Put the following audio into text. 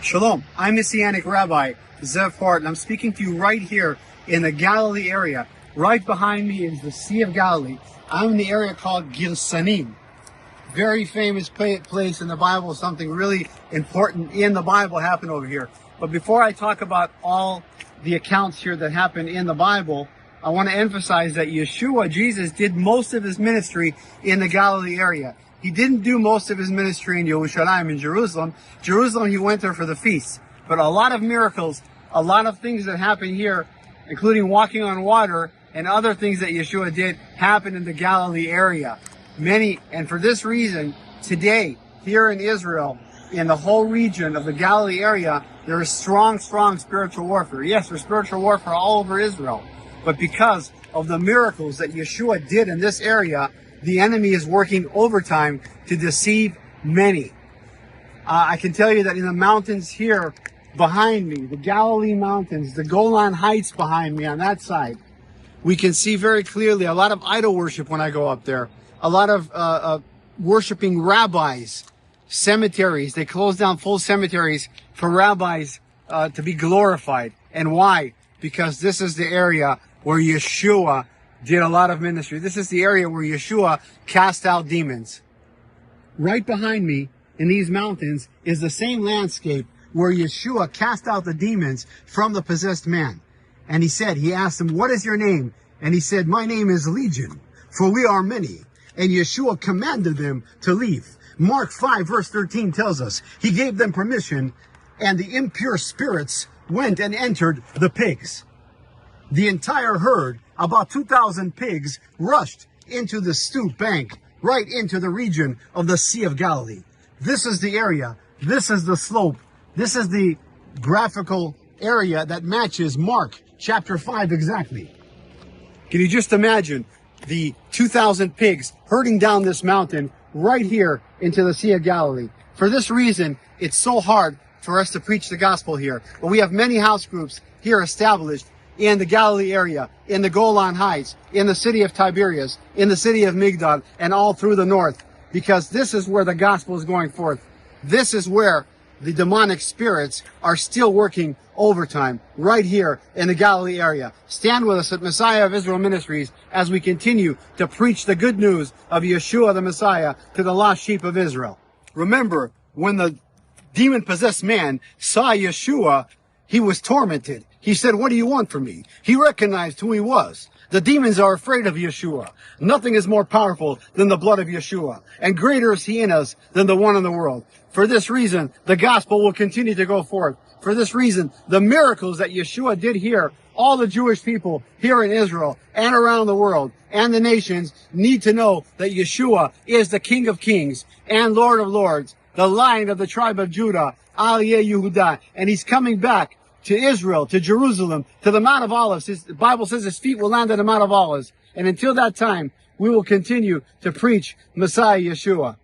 Shalom, I'm Messianic Rabbi Porat, and I'm speaking to you right here in the Galilee area. Right behind me is the Sea of Galilee. I'm in the area called Gerasenes. Very famous place in the Bible. Something really important in the Bible happened over here. But before I talk about all the accounts here that happen in the Bible, I want to emphasize that Yeshua, Jesus, did most of his ministry in the Galilee area. He didn't do most of his ministry in Yerushalayim, in Jerusalem. Jerusalem, he went there for the feasts. But a lot of miracles, a lot of things that happen here, including walking on water and other things that Yeshua did, happened in the Galilee area. Many, and for this reason, today, here in Israel, in the whole region of the Galilee area, there is strong spiritual warfare. Yes, there's spiritual warfare all over Israel. But because of the miracles that Yeshua did in this area, the enemy is working overtime to deceive many. I can tell you that in the mountains here behind me, the Galilee mountains, the Golan Heights behind me on that side, we can see very clearly a lot of idol worship when I go up there. A lot of worshiping rabbis, cemeteries. They close down full cemeteries for rabbis to be glorified. And why? Because this is the area where Yeshua did a lot of ministry. This is the area where Yeshua cast out demons. Right behind me in these mountains is the same landscape where Yeshua cast out the demons from the possessed man. And he asked him, "What is your name?" And he said, "My name is Legion, for we are many." And Yeshua commanded them to leave. Mark 5 verse 13 tells us, he gave them permission, and the impure spirits went and entered the pigs. The entire herd, about 2,000 pigs, rushed into the steep bank, right into the region of the Sea of Galilee. This is the area, this is the slope, this is the graphical area that matches Mark chapter 5 exactly. Can you just imagine the 2,000 pigs herding down this mountain right here into the Sea of Galilee? For this reason, it's so hard for us to preach the gospel here. But we have many house groups here established in the Galilee area, in the Golan Heights, in the city of Tiberias, in the city of Migdal, and all through the north, because this is where the gospel is going forth. This is where the demonic spirits are still working overtime, right here in the Galilee area. Stand with us at Messiah of Israel Ministries as we continue to preach the good news of Yeshua the Messiah to the lost sheep of Israel. Remember, when the demon-possessed man saw Yeshua, he was tormented. He said, "What do you want from me?" He recognized who he was. The demons are afraid of Yeshua. Nothing is more powerful than the blood of Yeshua, and greater is he in us than the one in the world. For this reason, the gospel will continue to go forth. For this reason, the miracles that Yeshua did here, all the Jewish people here in Israel and around the world and the nations need to know that Yeshua is the King of Kings and Lord of Lords, the Lion of the tribe of Judah, Al Yehudah, and he's coming back to Israel, to Jerusalem, to the Mount of Olives. The Bible says his feet will land on the Mount of Olives. And until that time, we will continue to preach Messiah Yeshua.